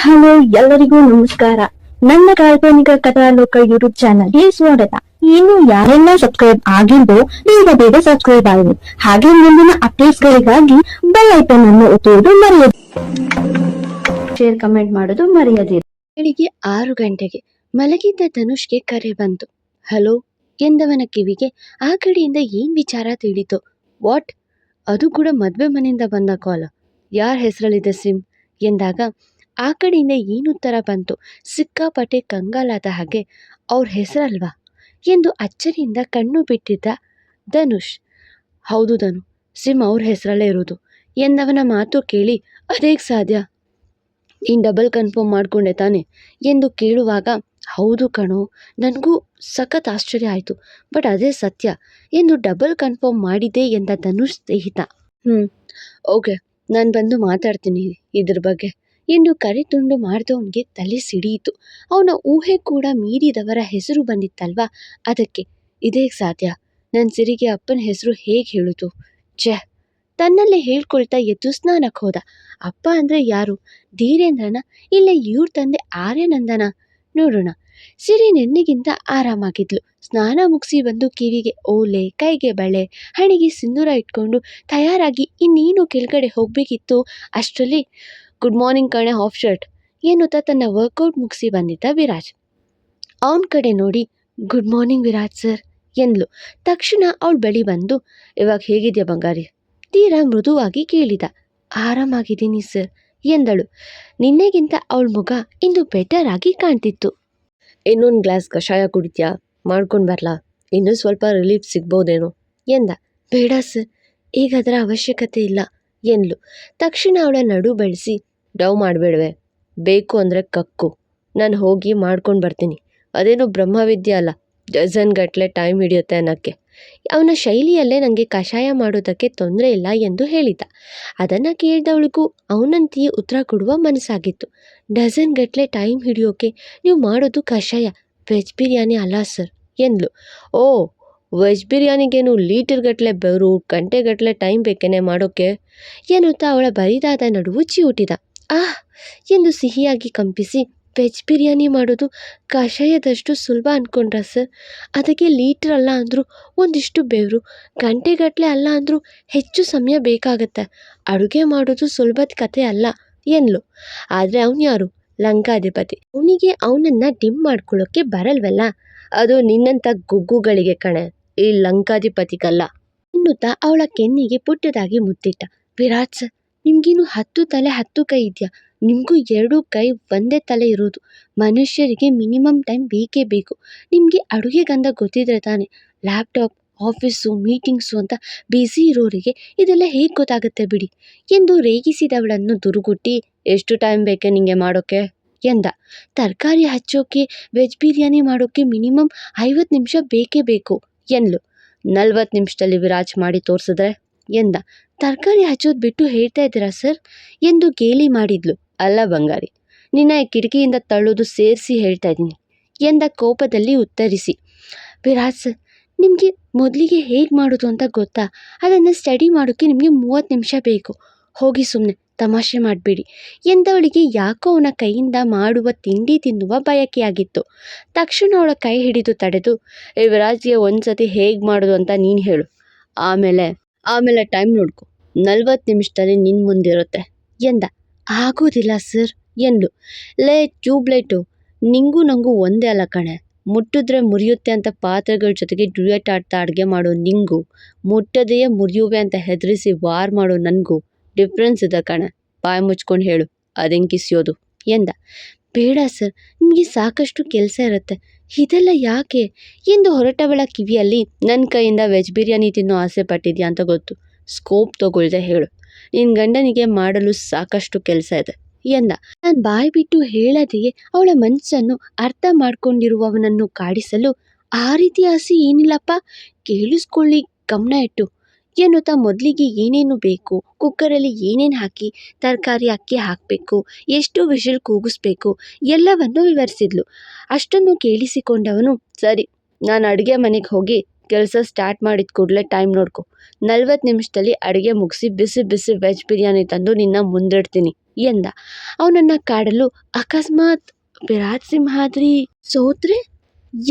Hello ಎಲ್ಲರಿಗೂ ನಮಸ್ಕಾರ. ನನ್ನ ಕಾಲ್ಪನಿಕ ಕಥಾಲೋಕ ಯೂಟ್ಯೂಬ್ ಚಾನಲ್ಗೆ ಸ್ವಾಗತ. ಇನ್ನು ಯಾರೆಲ್ಲ ಸಬ್ಸ್ಕ್ರೈಬ್ ಆಗಿದ್ದು ಬೇಗ ಸಬ್ಸ್ಕ್ರೈಬ್ ಆಗಿ, ಹಾಗೆ ಮುಂದಿನ ಅಪ್ಡೇಟ್ಸ್ ಗಳಿಗಾಗಿ ಬೆಲ್ ಐಕಾನ್ ಅನ್ನು ಒತ್ತುವುದು ಮರೆಯದಿರಿ. ಶೇರ್ ಕಮೆಂಟ್ ಮಾಡೋದು ಮರೆಯದಿರಿ. ಬೆಳಿಗ್ಗೆ 6 ಗಂಟೆಗೆ ಮಲಗಿದ್ದ ಧನುಷ್ಗೆ ಕರೆ ಬಂತು. ಹಲೋ ಎಂದವನ ಕಿವಿಗೆ ಆ ಕಡೆಯಿಂದ ಏನ್ ವಿಚಾರ ತಿಳಿತು. ವಾಟ್? ಅದು ಕೂಡ ಮದ್ವೆ ಮನೆಯಿಂದ ಬಂದ ಕಾಲ್. ಯಾರ ಹೆಸರಲ್ಲಿದೆ ಸಿಮ್ ಎಂದಾಗ ಆ ಕಡೆಯಿಂದ ಏನುತ್ತರ ಬಂತು. ಸಿಕ್ಕಾಪಟ್ಟೆ ಕಂಗಾಲಾದ ಹಾಗೆ ಅವ್ರ ಹೆಸರಲ್ವಾ ಎಂದು ಅಚ್ಚರಿಯಿಂದ ಕಣ್ಣು ಬಿಟ್ಟಿದ್ದ ಧನುಷ್. ಹೌದು ಧನು, ಸಿಮ್ ಅವ್ರ ಹೆಸರಲ್ಲೇ ಇರೋದು ಎಂದವನ ಮಾತು ಕೇಳಿ ಅದೇಗ್ ಸಾಧ್ಯ? ನೀನು ಡಬಲ್ ಕನ್ಫರ್ಮ್ ಮಾಡಿಕೊಂಡೆ ತಾನೆ ಎಂದು ಕೇಳುವಾಗ ಹೌದು ಕಣೋ, ನನಗೂ ಸಖತ್ ಆಶ್ಚರ್ಯ ಆಯಿತು, ಬಟ್ ಅದೇ ಸತ್ಯ ಎಂದು ಡಬಲ್ ಕನ್ಫರ್ಮ್ ಮಾಡಿದೆ ಎಂದ ಧನುಷ್ ಸ್ನೇಹಿತ. ಓಕೆ, ನಾನು ಬಂದು ಮಾತಾಡ್ತೀನಿ ಇದ್ರ ಬಗ್ಗೆ ಎಂದು ಕರೆ ತುಂಡು ಮಾಡಿದವನಿಗೆ ತಲೆ ಸಿಡಿಯಿತು. ಅವನ ಊಹೆ ಕೂಡ ಮೀರಿದವರ ಹೆಸರು ಬಂದಿತ್ತಲ್ವಾ, ಅದಕ್ಕೆ ಇದೇ ಸಾಧ್ಯ. ನನ್ನ ಸಿರಿಗೆ ಅಪ್ಪನ ಹೆಸರು ಹೇಗೆ ಹೇಳುತ್ತು? ತನ್ನಲ್ಲೇ ಹೇಳ್ಕೊಳ್ತಾ ಎದ್ದು ಸ್ನಾನಕ್ಕೆ ಹೋದ. ಅಪ್ಪ ಅಂದರೆ ಯಾರು? ಧೀರೇಂದ್ರನ ಇಲ್ಲ ಇವ್ರ ತಂದೆ ಆರ್ಯಾನಂದನ? ನೋಡೋಣ. ಸಿರಿ ನೆನ್ನೆಗಿಂತ ಆರಾಮಾಗಿದ್ಲು. ಸ್ನಾನ ಮುಗಿಸಿ ಬಂದು ಕಿವಿಗೆ ಓಲೆ, ಕೈಗೆ ಬಳೆ, ಹಣೆಗೆ ಸಿಂಧೂರ ಇಟ್ಕೊಂಡು ತಯಾರಾಗಿ ಇನ್ನೇನು ಕೆಳಗಡೆ ಹೋಗಬೇಕಿತ್ತು. ಅಷ್ಟರಲ್ಲಿ ಗುಡ್ ಮಾರ್ನಿಂಗ್ ಕಣೆ ಹಾಫ್ ಶರ್ಟ್ ಎನ್ನುತ್ತಾ ತನ್ನ ವರ್ಕೌಟ್ ಮುಗಿಸಿ ಬಂದಿದ್ದ ವಿರಾಜ್. ಅವನ ಕಡೆ ನೋಡಿ ಗುಡ್ ಮಾರ್ನಿಂಗ್ ವಿರಾಜ್ ಸರ್ ಎಂದ್ಲು. ತಕ್ಷಣ ಅವಳ ಬಳಿ ಬಂದು ಇವಾಗ ಹೇಗಿದೆಯಾ ಬಂಗಾರಿ? ತೀರಾ ಮೃದುವಾಗಿ ಕೇಳಿದ. ಆರಾಮಾಗಿದ್ದೀನಿ ಸರ್ ಎಂದಳು. ನಿನ್ನೆಗಿಂತ ಅವಳ ಮುಖ ಇಂದು ಬೆಟರ್ ಆಗಿ ಕಾಣ್ತಿತ್ತು. ಇನ್ನೊಂದು ಗ್ಲಾಸ್ ಕಷಾಯ ಕುಡಿತ್ಯಾ? ಮಾಡ್ಕೊಂಡು ಬರಲಾ? ಇನ್ನೂ ಸ್ವಲ್ಪ ರಿಲೀಫ್ ಸಿಗ್ಬೋದೇನೋ ಎಂದ. ಬೇಡ ಸರ್, ಈಗ ಅದರ ಅವಶ್ಯಕತೆ ಇಲ್ಲ ಎಂದ್ಲು. ತಕ್ಷಣ ಅವಳ ನಡು ಬೆಳೆಸಿ ಡವ್ ಮಾಡಬೇಡವೆ, ಬೇಕು ಅಂದರೆ ಕಕ್ಕು, ನಾನು ಹೋಗಿ ಮಾಡ್ಕೊಂಡು ಬರ್ತೀನಿ. ಅದೇನು ಬ್ರಹ್ಮವಿದ್ಯೆ ಅಲ್ಲ, ಡಜನ್ ಗಟ್ಟಲೆ ಟೈಮ್ ಹಿಡಿಯುತ್ತೆ ಅನ್ನೋಕ್ಕೆ. ಅವನ ಶೈಲಿಯಲ್ಲೇ ನನಗೆ ಕಷಾಯ ಮಾಡೋದಕ್ಕೆ ತೊಂದರೆ ಇಲ್ಲ ಎಂದು ಹೇಳಿದ್ದ. ಅದನ್ನು ಕೇಳಿದವಳಿಗೂ ಅವನಂತೆಯೇ ಉತ್ತರ ಕೊಡುವ ಮನಸ್ಸಾಗಿತ್ತು. ಡಜನ್ ಗಟ್ಟಲೆ ಟೈಮ್ ಹಿಡಿಯೋಕೆ ನೀವು ಮಾಡೋದು ಕಷಾಯ, ವೆಜ್ ಬಿರಿಯಾನಿ ಅಲ್ಲ ಸರ್ ಎಂದ್ಲು. ಓ, ವೆಜ್ ಬಿರಿಯಾನಿಗೇನು ಲೀಟರ್ ಗಟ್ಟಲೆ ಬೆವರು, ಗಂಟೆಗಟ್ಟಲೆ ಟೈಮ್ ಬೇಕೇನೆ ಮಾಡೋಕ್ಕೆ ಎನ್ನುತ್ತಾ ಅವಳ ಬರಿದಾದ ನಡುವು ಚಿವುಟಿದ. ಆಹ್ ಎಂದು ಸಿಹಿಯಾಗಿ ಕಂಪಿಸಿ, ವೆಜ್ ಬಿರಿಯಾನಿ ಮಾಡೋದು ಕಷಾಯದಷ್ಟು ಸುಲಭ ಅಂದ್ಕೊಂಡ್ರ ಸರ್? ಅದಕ್ಕೆ ಲೀಟರ್ ಅಲ್ಲ ಅಂದರೂ ಒಂದಿಷ್ಟು ಬೆವರು, ಗಂಟೆಗಟ್ಟಲೆ ಅಲ್ಲ ಅಂದರೂ ಹೆಚ್ಚು ಸಮಯ ಬೇಕಾಗತ್ತೆ. ಅಡುಗೆ ಮಾಡೋದು ಸುಲಭದ ಕತೆ ಅಲ್ಲ ಎನ್ಲು. ಆದರೆ ಅವನು ಯಾರು? ಲಂಕಾಧಿಪತಿ. ಅವನಿಗೆ ಅವನನ್ನು ಡಿಮ್ ಮಾಡ್ಕೊಳ್ಳೋಕ್ಕೆ ಬರಲ್ವಲ್ಲ, ಅದು ನಿನ್ನಂಥ ಗುಗ್ಗುಗಳಿಗೆ ಕಣೆ, ಈ ಲಂಕಾಧಿಪತಿಗಲ್ಲ ಎನ್ನುತ್ತಾ ಅವಳ ಕೆನ್ನಿಗೆ ಪುಟ್ಟದಾಗಿ ಮುತ್ತಿಟ್ಟ. ವಿರಾಟ್ ಸರ್, ನಿಮ್ಗಿನ್ನು 10 ತಲೆ 10 ಕೈ ಇದೆಯಾ? ನಿಮಗೂ 2 ಕೈ ಒಂದೇ ತಲೆ ಇರೋದು. ಮನುಷ್ಯರಿಗೆ ಮಿನಿಮಮ್ ಟೈಮ್ ಬೇಕೇ ಬೇಕು. ನಿಮಗೆ ಅಡುಗೆ ಗಂಧ ಗೊತ್ತಿದ್ರೆ ತಾನೆ. ಲ್ಯಾಪ್ಟಾಪ್, ಆಫೀಸು, ಮೀಟಿಂಗ್ಸು ಅಂತ ಬ್ಯುಸಿ ಇರೋರಿಗೆ ಇದೆಲ್ಲ ಹೇಗೆ ಗೊತ್ತಾಗುತ್ತೆ ಬಿಡಿ ಎಂದು ರೇಗಿಸಿದವಳನ್ನು ದುರುಗುಟ್ಟಿ, ಎಷ್ಟು ಟೈಮ್ ಬೇಕೆ ನಿಮಗೆ ಮಾಡೋಕ್ಕೆ ಎಂದ. ತರಕಾರಿ ಹಚ್ಚೋಕೆ, ವೆಜ್ ಬಿರಿಯಾನಿ ಮಾಡೋಕ್ಕೆ ಮಿನಿಮಮ್ 50 ನಿಮಿಷ ಬೇಕೇ ಬೇಕು ಎಂದ್ಲು. 40 ನಿಮಿಷದಲ್ಲಿ ವಿರಾಜ್ ಮಾಡಿ ತೋರಿಸಿದ್ರೆ ಎಂದ. ತರಕಾರಿ ಹಚ್ಚೋದು ಬಿಟ್ಟು ಹೇಳ್ತಾ ಇದ್ದೀರಾ ಸರ್ ಎಂದು ಗೇಲಿ ಮಾಡಿದ್ಲು. ಅಲ್ಲ ಬಂಗಾರಿ, ನಿನ್ನ ಕಿಟಕಿಯಿಂದ ತಳ್ಳೋದು ಸೇರಿಸಿ ಹೇಳ್ತಾ ಇದ್ದೀನಿ ಎಂದ ಕೋಪದಲ್ಲಿ ಉತ್ತರಿಸಿ. ವಿರಾಜ್ ಸರ್, ನಿಮಗೆ ಮೊದಲಿಗೆ ಹೇಗೆ ಮಾಡೋದು ಅಂತ ಗೊತ್ತಾ? ಅದನ್ನು ಸ್ಟಡಿ ಮಾಡೋಕ್ಕೆ ನಿಮಗೆ 30 ನಿಮಿಷ ಬೇಕು. ಹೋಗಿ ಸುಮ್ಮನೆ ತಮಾಷೆ ಮಾಡಬೇಡಿ ಎಂದವಳಿಗೆ ಯಾಕೋ ಅವನ ಕೈಯಿಂದ ಮಾಡುವ ತಿಂಡಿ ತಿನ್ನುವ ಬಯಕೆಯಾಗಿತ್ತು. ತಕ್ಷಣ ಅವಳ ಕೈ ಹಿಡಿದು ತಡೆದು, ವಿರಾಜ್ಗೆ ಒಂದ್ಸತಿ ಹೇಗೆ ಮಾಡೋದು ಅಂತ ನೀನು ಹೇಳು, ಆಮೇಲೆ ಟೈಮ್ ನೋಡ್ಕೊ, 40 ನಿಮಿಷದಲ್ಲಿ ನಿನ್ನ ಮುಂದಿರುತ್ತೆ ಎಂದ. ಆಗೋದಿಲ್ಲ ಸರ್ ಎಂದ್ಲು. ಲೇ ಟ್ಯೂಬ್ಲೈಟು, ನಿಂಗೂ ನನಗೂ ಒಂದೇ ಅಲ್ಲ ಕಣೆ. ಮುಟ್ಟಿದ್ರೆ ಮುರಿಯುತ್ತೆ ಅಂತ ಪಾತ್ರೆಗಳ ಜೊತೆಗೆ ಡ್ಯೂಯೆಟ್ ಆಡ್ತಾ ಅಡುಗೆ ಮಾಡೋ ನಿಂಗೂ, ಮುಟ್ಟದೆಯೇ ಮುರಿಯುವೆ ಅಂತ ಹೆದರಿಸಿ ವಾರ್ ಮಾಡೋ ನನಗೂ ಡಿಫ್ರೆನ್ಸ್ ಇದೆ ಕಣೆ. ಬಾಯಿ ಮುಚ್ಕೊಂಡು ಹೇಳು, ಅದೇನು ಕಿಸಿಯೋದು ಎಂದ. ಬೇಡ ಸರ್, ನಿಮಗೆ ಸಾಕಷ್ಟು ಕೆಲಸ ಇರುತ್ತೆ, ಇದೆಲ್ಲ ಯಾಕೆ ಎಂದು ಹೊರಟವಳ ಕಿವಿಯಲ್ಲಿ, ನನ್ನ ಕೈಯಿಂದ ವೆಜ್ ಬಿರಿಯಾನಿ ತಿನ್ನೋ ಆಸೆ ಪಟ್ಟಿದ್ಯಾ ಅಂತ ಗೊತ್ತು, ಸ್ಕೋಪ್ ತಗೊಳ್ದೆ ಹೇಳು, ನಿನ್ನ ಗಂಡನಿಗೆ ಮಾಡಲು ಸಾಕಷ್ಟು ಕೆಲಸ ಇದೆ ಎಂದ. ನಾನು ಬಾಯಿ ಬಿಟ್ಟು ಹೇಳದೆಯೇ ಅವಳ ಮನಸ್ಸನ್ನು ಅರ್ಥ ಮಾಡ್ಕೊಂಡಿರುವವನನ್ನು ಕಾಡಿಸಲು, ಆ ರೀತಿ ಆಸೆ ಏನಿಲ್ಲಪ್ಪ, ಕೇಳಿಸ್ಕೊಳ್ಳಿ, ಗಮನ ಇಟ್ಟು ಎನ್ನುತ್ತಾ ಮೊದಲಿಗೆ ಏನೇನು ಬೇಕು, ಕುಕ್ಕರಲ್ಲಿ ಏನೇನು ಹಾಕಿ ತರಕಾರಿ ಅಕ್ಕಿ ಹಾಕಬೇಕು, ಎಷ್ಟು ವಿಷಲ್ ಕೂಗಿಸ್ಬೇಕು ಎಲ್ಲವನ್ನು ವಿವರಿಸಿದ್ಲು. ಅಷ್ಟನ್ನು ಕೇಳಿಸಿಕೊಂಡವನು, ಸರಿ, ನಾನು ಅಡುಗೆ ಮನೆಗೆ ಹೋಗಿ ಕೆಲಸ ಸ್ಟಾರ್ಟ್ ಮಾಡಿದ ಕೂಡಲೇ ಟೈಮ್ ನೋಡ್ಕೊ, 40 ನಿಮಿಷದಲ್ಲಿ ಅಡುಗೆ ಮುಗಿಸಿ ಬಿಸಿ ಬಿಸಿ ವೆಜ್ ಬಿರಿಯಾನಿ ತಂದು ನಿನ್ನ ಮುಂದಿಡ್ತೀನಿ ಎಂದ. ಅವನನ್ನು ಕಾಡಲು ಅಕಸ್ಮಾತ್ ವಿರಾಟ್ ಸಿಂಹಾದ್ರಿ ಸೋತ್ರೆ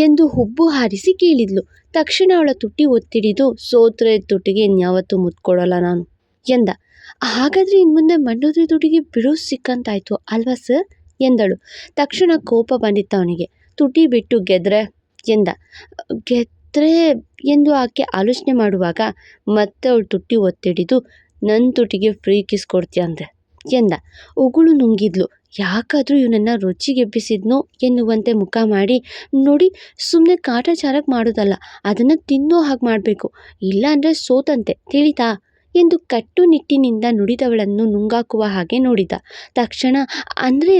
ಎಂದು ಹುಬ್ಬು ಹಾರಿಸಿ ಕೇಳಿದ್ಲು. ತಕ್ಷಣ ಅವಳ ತುಟಿ ಒತ್ತಿಡಿದು, ಸೋತ್ರೆ ತುಟಿಗೆ ಇನ್ಯಾವತ್ತೂ ಮುತ್ಕೊಡಲ್ಲ ನಾನು ಎಂದ. ಹಾಗಾದ್ರೆ ಇನ್ಮುಂದೆ ಮಂಡೋದ್ರಿ ತುಟಿಗೆ ಬಿಡು ಸಿಕ್ಕಂತಾಯ್ತು ಅಲ್ವಾ ಸರ್ ಎಂದಳು. ತಕ್ಷಣ ಕೋಪ ಬಂದಿತ್ತು ಅವನಿಗೆ. ತುಟಿ ಬಿಟ್ಟು ಗೆದ್ರೆ ಎಂದ. ಗೆದ್ರೆ ಎಂದು ಆಕೆ ಆಲೋಚನೆ ಮಾಡುವಾಗ ಮತ್ತೆ ಅವಳು ತುಟಿ ಒತ್ತಿಡಿದು, ನನ್ನ ತುಟಿಗೆ ಫ್ರೀ ಕಿಸ್ ಕೊಡ್ತೀಯಂತೆ ಎಂದ. ಉಗುಳು ನುಂಗಿದ್ಲು. ಯಾಕಾದರೂ ಇವನನ್ನು ರುಚಿಗೆಬ್ಬಿಸಿದ್ನೋ ಎನ್ನುವಂತೆ ಮುಖ ಮಾಡಿ, ನೋಡಿ ಸುಮ್ಮನೆ ಕಾಟಾಚಾರಕ್ಕೆ ಮಾಡೋದಲ್ಲ, ಅದನ್ನು ತಿನ್ನೋ ಹಾಗೆ ಮಾಡಬೇಕು, ಇಲ್ಲಾಂದರೆ ಸೋತಂತೆ ತಿಳಿತಾ ಎಂದು ಕಟ್ಟುನಿಟ್ಟಿನಿಂದ ನುಡಿದವಳನ್ನು ನುಂಗಾಕುವ ಹಾಗೆ ನೋಡಿದ. ತಕ್ಷಣ ಅಂದರೆ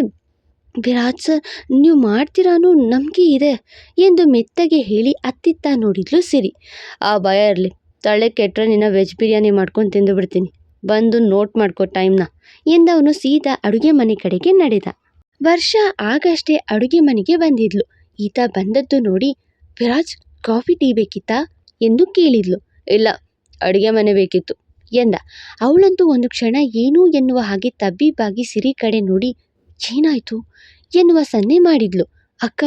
ವಿರಾಟ್ ಸರ್ ನೀವು ಮಾಡ್ತೀರಾ ಅನ್ನೋ ನಂಬಿಕೆ ಇದೆ ಎಂದು ಮೆತ್ತಗೆ ಹೇಳಿ ಅತ್ತಿತ್ತ ನೋಡಿದ್ಲು ಸಿರಿ. ಆ ಭಯ ಇರಲಿ, ತಲೆ ಕೆಟ್ಟರೆ ನಿನ್ನ ವೆಜ್ ಬಿರಿಯಾನಿ ಮಾಡ್ಕೊಂಡು ತಿಂದು ಬಿಡ್ತೀನಿ, ಬಂದು ನೋಟ್ ಮಾಡ್ಕೋ ಟೈಮ್ನ ಎಂದವನು ಸೀದಾ ಅಡುಗೆ ಮನೆ ಕಡೆಗೆ ನಡೆದ. ವರ್ಷ ಆಗಷ್ಟೇ ಅಡುಗೆ ಮನೆಗೆ ಬಂದಿದ್ಲು. ಈತ ಬಂದದ್ದು ನೋಡಿ, ವಿರಾಜ್ ಕಾಫಿ ಟೀ ಬೇಕಿತ್ತಾ ಎಂದು ಕೇಳಿದ್ಲು. ಇಲ್ಲ, ಅಡುಗೆ ಮನೆ ಬೇಕಿತ್ತು ಎಂದ. ಅವಳಂತೂ ಒಂದು ಕ್ಷಣ ಏನೂ ಎನ್ನುವ ಹಾಗೆ ತಬ್ಬಿಬ್ಬಾಗಿ ಸಿರಿ ಕಡೆ ನೋಡಿ, ಏನಾಯ್ತು ಎನ್ನುವ ಸನ್ನೆ ಮಾಡಿದ್ಲು. ಅಕ್ಕ,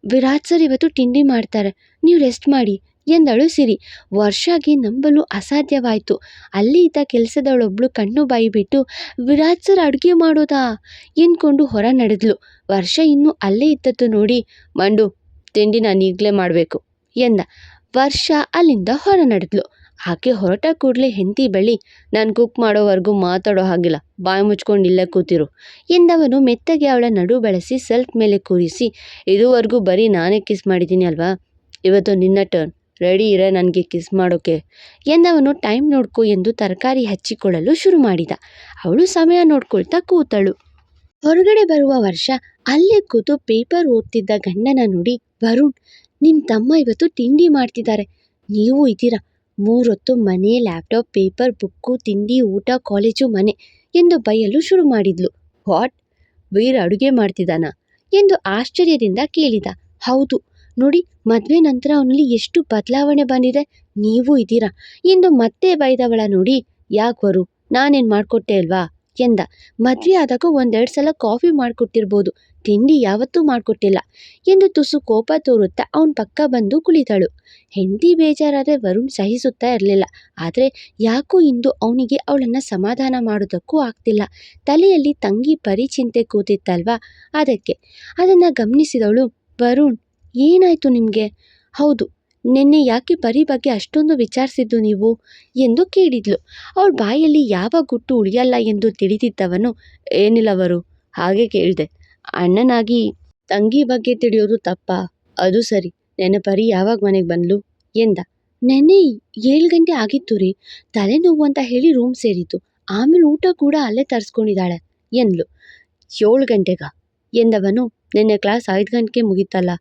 ವಿರಾಟ್ ಸರ್ ಇವತ್ತು ತಿಂಡಿ ಮಾಡ್ತಾರೆ, ನೀವು ರೆಸ್ಟ್ ಮಾಡಿ ಎಂದಳು ಸಿರಿ. ವರ್ಷಾಗಿ ನಂಬಲು ಅಸಾಧ್ಯವಾಯಿತು. ಅಲ್ಲಿ ಇದ್ದ ಕೆಲಸದವಳೊಬ್ಳು ಕಣ್ಣು ಬಾಯಿ ಬಿಟ್ಟು, ವಿರಾಟ್ ಸರ್ ಅಡುಗೆ ಮಾಡೋದಾ ಎಂದ್ಕೊಂಡು ಹೊರ ನಡೆದ್ಲು. ವರ್ಷ ಇನ್ನೂ ಅಲ್ಲೇ ಇದ್ದದ್ದು ನೋಡಿ, ಮಂಡು ತಿಂಡಿ ನಾನು ಈಗಲೇ ಮಾಡಬೇಕು ಎಂದ. ವರ್ಷ ಅಲ್ಲಿಂದ ಹೊರ ನಡೆದ್ಲು. ಆಕೆ ಹೊರಟ ಕೂಡಲೇ ಹೆಂಡತಿ ಬಳಿ, ನಾನು ಕುಕ್ ಮಾಡೋವರೆಗೂ ಮಾತಾಡೋ ಹಾಗಿಲ್ಲ, ಬಾಯಿ ಮುಚ್ಕೊಂಡು ಇಲ್ಲೇ ಕೂತಿರು ಎಂದವನು ಮೆತ್ತಗೆ ಅವಳ ನಡು ಬಳಸಿ ಸೆಲ್ಫ್ ಮೇಲೆ ಕೂರಿಸಿ, ಇದುವರೆಗೂ ಬರೀ ನಾನೇ ಕಿಸ್ ಮಾಡಿದ್ದೀನಿ ಅಲ್ವಾ, ಇವತ್ತು ನಿನ್ನ ಟರ್ನ್, ರೆಡಿ ಇರೇ ನನಗೆ ಕಿಸ್ ಮಾಡೋಕೆ ಎಂದವನು ಟೈಮ್ ನೋಡ್ಕೊ ಎಂದು ತರಕಾರಿ ಹಚ್ಚಿಕೊಳ್ಳಲು ಶುರು ಮಾಡಿದ. ಅವಳು ಸಮಯ ನೋಡ್ಕೊಳ್ತಾ ಕೂತಳು. ಹೊರಗಡೆ ಬರುವ ವರ್ಷ ಅಲ್ಲೇ ಕೂತು ಪೇಪರ್ ಓದ್ತಿದ್ದ ಗಂಡನ ನೋಡಿ, ವರುಣ್ ನಿಮ್ಮ ತಮ್ಮ ಇವತ್ತು ತಿಂಡಿ ಮಾಡ್ತಿದ್ದಾರೆ, ನೀವು ಇದ್ದೀರಾ, 3 ಹೊತ್ತು ಮನೆ, ಲ್ಯಾಪ್ಟಾಪ್, ಪೇಪರ್, ಬುಕ್ಕು, ತಿಂಡಿ, ಊಟ, ಕಾಲೇಜು, ಮನೆ ಎಂದು ಬೈಯಲು ಶುರು ಮಾಡಿದ್ಲು. ವಾಟ್, ವೀರ್ ಅಡುಗೆ ಮಾಡ್ತಿದ್ದಾನ ಎಂದು ಆಶ್ಚರ್ಯದಿಂದ ಕೇಳಿದ. ಹೌದು, ನೋಡಿ ಮದುವೆ ನಂತರ ಅವನಲ್ಲಿ ಎಷ್ಟು ಬದಲಾವಣೆ ಬಂದಿದೆ, ನೀವು ಇದ್ದೀರಾ ಎಂದು ಮತ್ತೆ ಬೈದವಳ ನೋಡಿ, ಯಾಕೆ ವರು ನಾನೇನು ಮಾಡಿಕೊಟ್ಟೆ ಅಲ್ವಾ ಎಂದ. ಮದುವೆ ಆದಾಗ 1-2 ಸಲ ಕಾಫಿ ಮಾಡಿಕೊಟ್ಟಿರ್ಬೋದು, ತಿಂಡಿ ಯಾವತ್ತೂ ಮಾಡಿಕೊಟ್ಟಿಲ್ಲ ಎಂದು ತುಸು ಕೋಪ ತೋರುತ್ತಾ ಅವನ ಪಕ್ಕ ಬಂದು ಕುಳಿತಳು. ಹೆಂಡತಿ ಬೇಜಾರಾದರೆ ವರುಣ್ ಸಹಿಸುತ್ತಾ ಇರಲಿಲ್ಲ. ಆದರೆ ಯಾಕೋ ಇಂದು ಅವನಿಗೆ ಅವಳನ್ನು ಸಮಾಧಾನ ಮಾಡೋದಕ್ಕೂ ಆಗ್ತಿಲ್ಲ. ತಲೆಯಲ್ಲಿ ತಂಗಿ ಪರಿಚಿಂತೆ ಕೂತಿತ್ತಲ್ವಾ, ಅದಕ್ಕೆ. ಅದನ್ನು ಗಮನಿಸಿದವಳು, ವರುಣ್ ಏನಾಯಿತು ನಿಮಗೆ? ಹೌದು, ನಿನ್ನೆ ಯಾಕೆ ಪರಿ ಬಗ್ಗೆ ಅಷ್ಟೊಂದು ವಿಚಾರಿಸಿದ್ದು ನೀವು ಎಂದು ಕೇಳಿದ್ಲು. ಅವಳ ಬಾಯಲ್ಲಿ ಯಾವ ಗುಟ್ಟು ಉಳಿಯಲ್ಲ ಎಂದು ತಿಳಿದಿದ್ದವನು, ಏನಿಲ್ಲವರು, ಹಾಗೆ ಕೇಳಿದೆ, ಅಣ್ಣನಾಗಿ ತಂಗಿ ಬಗ್ಗೆ ತಿಳಿಯೋದು ತಪ್ಪಾ? ಅದು ಸರಿ, ನೆನ್ನೆ ಪರಿ ಯಾವಾಗ ಮನೆಗೆ ಬಂದ್ಲು ಎಂದ. ನೆನ್ನೆ 7 ಗಂಟೆ ಆಗಿತ್ತು ರೀ, ತಲೆನೋವು ಅಂತ ಹೇಳಿ ರೂಮ್ ಸೇರಿತು, ಆಮೇಲೆ ಊಟ ಕೂಡ ಅಲ್ಲೇ ತರಿಸ್ಕೊಂಡಿದ್ದಾಳೆ ಎಂದ್ಲು. 7 ಗಂಟೆಗ ಎಂದವನು, ನಿನ್ನೆ ಕ್ಲಾಸ್ 5 ಗಂಟೆಗೆ ಮುಗೀತಲ್ಲ,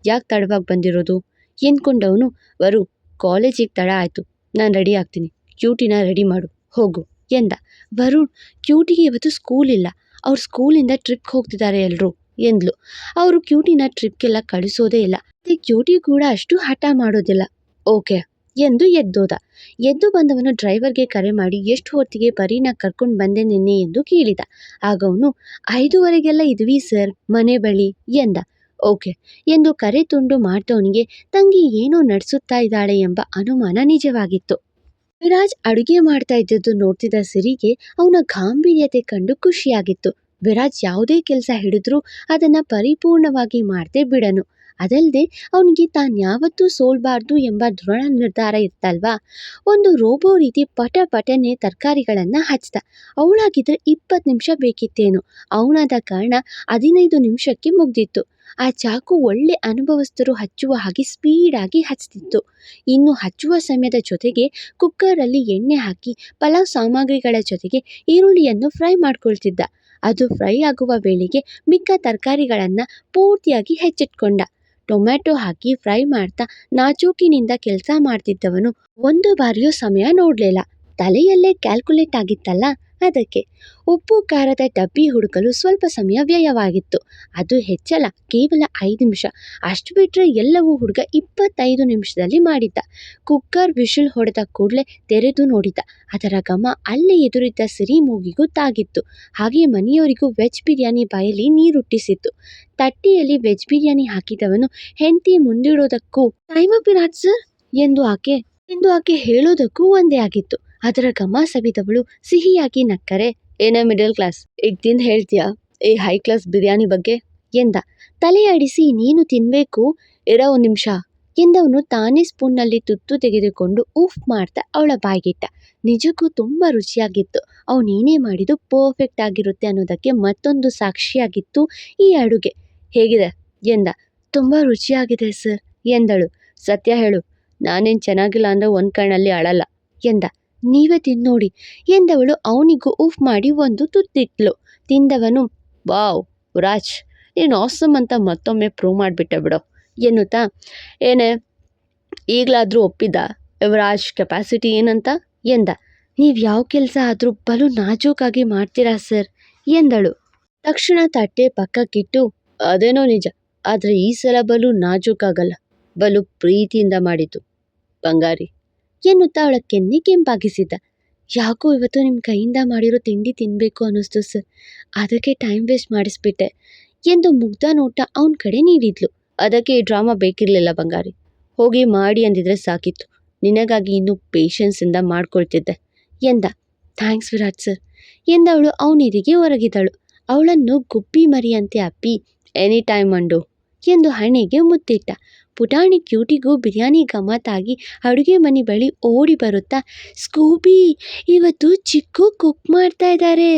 ಯಾಕೆ ತಡವಾಗಿ ಬಂದಿರೋದು ಎಂದ್ಕೊಂಡವನು, ವರು ಕಾಲೇಜಿಗೆ ತಡ ಆಯಿತು, ನಾನು ರೆಡಿ ಆಗ್ತೀನಿ, ಕ್ಯೂಟಿನ ರೆಡಿ ಮಾಡು ಹೋಗು ಎಂದ. ವರುಣ್, ಕ್ಯೂಟಿಗೆ ಇವತ್ತು ಸ್ಕೂಲ್ ಇಲ್ಲ, ಅವ್ರ ಸ್ಕೂಲಿಂದ ಟ್ರಿಪ್ಗೆ ಹೋಗ್ತಿದ್ದಾರೆ ಎಲ್ಲರೂ ಎಂದ್ಲು. ಅವರು ಕ್ಯೂಟಿನ ಟ್ರಿಪ್ಗೆಲ್ಲ ಕಳಿಸೋದೇ ಇಲ್ಲ, ಮತ್ತು ಕ್ಯೂಟಿ ಕೂಡ ಅಷ್ಟು ಹಠ ಮಾಡೋದಿಲ್ಲ. ಓಕೆ ಎಂದು ಎದ್ದೋದ. ಎದ್ದು ಬಂದವನು ಡ್ರೈವರ್ಗೆ ಕರೆ ಮಾಡಿ ಎಷ್ಟು ಹೊತ್ತಿಗೆ ಪರೀನ ಕರ್ಕೊಂಡು ಬಂದೆ ನಿನ್ನೆ ಎಂದು ಕೇಳಿದ. ಆಗ ಅವನು, 5:15ಗೆಲ್ಲ ಇದ್ವಿ ಸರ್ ಮನೆ ಬಳಿ ಎಂದ. ಓಕೆ ಎಂದು ಕರೆ ತುಂಡು ಮಾಡ್ದವನಿಗೆ ತಂಗಿ ಏನೋ ನಡೆಸುತ್ತಾ ಇದ್ದಾಳೆ ಎಂಬ ಅನುಮಾನ ನಿಜವಾಗಿತ್ತು. ವಿರಾಜ್ ಅಡುಗೆ ಮಾಡ್ತಾ ಇದ್ದದ್ದು ನೋಡ್ತಿದ್ದ ಸಿರಿಗೆ ಅವನ ಗಾಂಭೀರ್ಯತೆ ಕಂಡು ಖುಷಿಯಾಗಿತ್ತು. ವಿರಾಜ್ ಯಾವುದೇ ಕೆಲಸ ಹಿಡಿದ್ರೂ ಅದನ್ನು ಪರಿಪೂರ್ಣವಾಗಿ ಮಾಡದೆ ಬಿಡನು. ಅದಲ್ಲದೆ ಅವನಿಗೆ ತಾನ್ಯಾವತ್ತೂ ಸೋಲ್ಬಾರ್ದು ಎಂಬ ದೃಢ ನಿರ್ಧಾರ ಇತ್ತಲ್ವಾ. ಒಂದು ರೋಬೋ ರೀತಿ ಪಟನೆ ತರಕಾರಿಗಳನ್ನು ಹಚ್ಚಿದ. ಅವಳಾಗಿದ್ರೆ 20 ನಿಮಿಷ ಬೇಕಿತ್ತೇನು, ಅವನಾದ ಕಾರಣ 15 ನಿಮಿಷಕ್ಕೆ ಮುಗ್ದಿತ್ತು. ಆ ಚಾಕು ಒಳ್ಳೆ ಅನುಭವಸ್ಥರು ಹಚ್ಚುವ ಹಾಗೆ ಸ್ಪೀಡಾಗಿ ಹಚ್ತಿತ್ತು. ಇನ್ನು ಹಚ್ಚುವ ಸಮಯದ ಜೊತೆಗೆ ಕುಕ್ಕರಲ್ಲಿ ಎಣ್ಣೆ ಹಾಕಿ ಪಲಾವ್ ಸಾಮಗ್ರಿಗಳ ಜೊತೆಗೆ ಈರುಳ್ಳಿಯನ್ನು ಫ್ರೈ ಮಾಡ್ಕೊಳ್ತಿದ್ದ. ಅದು ಫ್ರೈ ಆಗುವ ವೇಳೆಗೆ ಮಿಕ್ಕ ತರಕಾರಿಗಳನ್ನು ಪೂರ್ತಿಯಾಗಿ ಹೆಚ್ಚಿಟ್ಕೊಂಡ. ಟೊಮ್ಯಾಟೊ ಹಾಕಿ ಫ್ರೈ ಮಾಡ್ತಾ ನಾಜೂಕಿನಿಂದ ಕೆಲಸ ಮಾಡ್ತಿದ್ದವನು ಒಂದು ಬಾರಿಯೂ ಸಮಯ ನೋಡಲಿಲ್ಲ. ತಲೆಯಲ್ಲೇ ಕ್ಯಾಲ್ಕುಲೇಟ್ ಆಗಿತ್ತಲ್ಲ, ಅದಕ್ಕೆ ಉಪ್ಪು ಖಾರದ ಡಬ್ಬಿ ಹುಡುಕಲು ಸ್ವಲ್ಪ ಸಮಯ ವ್ಯಯವಾಗಿತ್ತು. ಅದು ಹೆಚ್ಚಲ್ಲ, ಕೇವಲ 5 ನಿಮಿಷ. ಅಷ್ಟು ಬಿಟ್ಟರೆ ಎಲ್ಲವೂ ಹುಡುಗ 25 ನಿಮಿಷದಲ್ಲಿ ಮಾಡಿದ್ದ. ಕುಕ್ಕರ್ ವಿಶಿಲ್ ಹೊಡೆದ ಕೂಡಲೇ ತೆರೆದು ನೋಡಿದ. ಅದರ ಘಮ ಅಲ್ಲೇ ಎದುರಿದ್ದ ಸಿರಿ ಮೂಗಿಗೂ ತಾಗಿತ್ತು. ಹಾಗೆ ಮನೆಯವರಿಗೂ ವೆಜ್ ಬಿರಿಯಾನಿ ಬಾಯಲ್ಲಿ ನೀರುಟ್ಟಿಸಿತ್ತು. ತಟ್ಟೆಯಲ್ಲಿ ವೆಜ್ ಬಿರಿಯಾನಿ ಹಾಕಿದವನು ಹೆಂಡತಿ ಮುಂದಿಡೋದಕ್ಕೂ ಟೈಮ್ ಅಪ್ ವಿರಾಟ್ ಸರ್ ಎಂದು ಆಕೆ ಹೇಳೋದಕ್ಕೂ ಒಂದೇ ಆಗಿತ್ತು. ಅದರ ಘಮ ಸವಿದವಳು ಸಿಹಿಯಾಗಿ ನಕ್ಕರೆ, ಏನೇ ಮಿಡಲ್ ಕ್ಲಾಸ್, ಈಗ ತಿಂದು ಹೇಳ್ತೀಯಾ ಈ ಹೈ ಕ್ಲಾಸ್ ಬಿರಿಯಾನಿ ಬಗ್ಗೆ ಎಂದ. ತಲೆಯಾಡಿಸಿ, ನೀನು ತಿನ್ಬೇಕು, ಇರೋ 1 ನಿಮಿಷ ಎಂದವನು ತಾನೇ ಸ್ಪೂನ್ನಲ್ಲಿ ತುತ್ತು ತೆಗೆದುಕೊಂಡು ಉಫ್ ಮಾಡ್ತಾ ಅವಳ ಬಾಯ್ಗಿಟ್ಟ. ನಿಜಕ್ಕೂ ತುಂಬ ರುಚಿಯಾಗಿತ್ತು. ಅವನೇನೇ ಮಾಡಿದ್ದು ಪರ್ಫೆಕ್ಟ್ ಆಗಿರುತ್ತೆ ಅನ್ನೋದಕ್ಕೆ ಮತ್ತೊಂದು ಸಾಕ್ಷಿಯಾಗಿತ್ತು ಈ ಅಡುಗೆ. ಹೇಗಿದೆ ಎಂದ. ತುಂಬ ರುಚಿಯಾಗಿದೆ ಸರ್ ಎಂದಳು. ಸತ್ಯ ಹೇಳು, ನಾನೇನು ಚೆನ್ನಾಗಿಲ್ಲ ಅಂದರೆ ಒಂದು ಕಣ್ಣಲ್ಲಿ ಅಳಲ್ಲ ಎಂದ. ನೀವೇ ತಿನ್ನೋಡಿ ಎಂದವಳು ಅವನಿಗೂ ಉಫ್ ಮಾಡಿ ಒಂದು ತುತ್ತಿಟ್ಲು. ತಿಂದವನು, ವಾವ್ ರಾಜ್, ನೀನು ಆಸಮ್ ಅಂತ ಮತ್ತೊಮ್ಮೆ ಪ್ರೂವ್ ಮಾಡಿಬಿಟ್ಟೆ ಬಿಡು ಎನ್ನುತ್ತಾ, ಏನೇ ಈಗಲಾದರೂ ಒಪ್ಪಿದ್ದ ಯುವರಾಜ್ ಕೆಪಾಸಿಟಿ ಏನಂತ ಎಂದ. ನೀವು ಯಾವ ಕೆಲಸ ಆದರೂ ಬಲು ನಾಜೂಕಾಗಿ ಮಾಡ್ತೀರಾ ಸರ್ ಎಂದಳು. ತಕ್ಷಣ ತಟ್ಟೆ ಪಕ್ಕಕ್ಕಿಟ್ಟು, ಅದೇನೋ ನಿಜ, ಆದರೆ ಈ ಸಲ ಬಲು ನಾಜೂಕಾಗಲ್ಲ, ಬಲು ಪ್ರೀತಿಯಿಂದ ಮಾಡಿತು ಬಂಗಾರಿ ಎನ್ನುತ್ತಾ ಅವಳ ಕೆನ್ನೆ ಕೆಂಪಾಗಿಸಿದ್ದ. ಯಾಕೋ ಇವತ್ತು ನಿಮ್ಮ ಕೈಯಿಂದ ಮಾಡಿರೋ ತಿಂಡಿ ತಿನ್ನಬೇಕು ಅನ್ನಿಸ್ತು ಸರ್, ಅದಕ್ಕೆ ಟೈಮ್ ವೇಸ್ಟ್ ಮಾಡಿಸ್ಬಿಟ್ಟೆ ಎಂದು ಮುಗ್ಧ ನೋಟ ಅವನ ಕಡೆ ನೀಡಿದ್ಲು. ಅದಕ್ಕೆ ಈ ಡ್ರಾಮಾ ಬೇಕಿರಲಿಲ್ಲ ಬಂಗಾರಿ, ಹೋಗಿ ಮಾಡಿ ಅಂದಿದ್ರೆ ಸಾಕಿತ್ತು, ನಿನಗಾಗಿ ಇನ್ನೂ ಪೇಷನ್ಸಿಂದ ಮಾಡ್ಕೊಳ್ತಿದ್ದೆ ಎಂದ. ಥ್ಯಾಂಕ್ಸ್ ವಿರಾಟ್ ಸರ್ ಎಂದವಳು ಅವನೆದಿಗೆ ಹೊರಗಿದಳು. ಅವಳನ್ನು ಗುಬ್ಬಿ ಮರಿಯಂತೆ ಅಪ್ಪಿ, ಎನಿ ಟೈಮ್ ಅಂಡು ಎಂದು ಹಣೆಗೆ ಮುತ್ತಿಟ್ಟ. ಪುಟಾಣಿ ಕ್ಯೂಟಿಗೂ ಬಿರಿಯಾನಿ ಗಮ್ಮತ್ತಾಗಿ ಅಡುಗೆ ಮನೆ ಬಳಿ ಓಡಿ ಬರುತ್ತಾ, ಸ್ಕೂಬಿ ಇವತ್ತು ಚಿಕ್ಕು ಕುಕ್ ಮಾಡ್ತಾ ಇದ್ದಾರೆ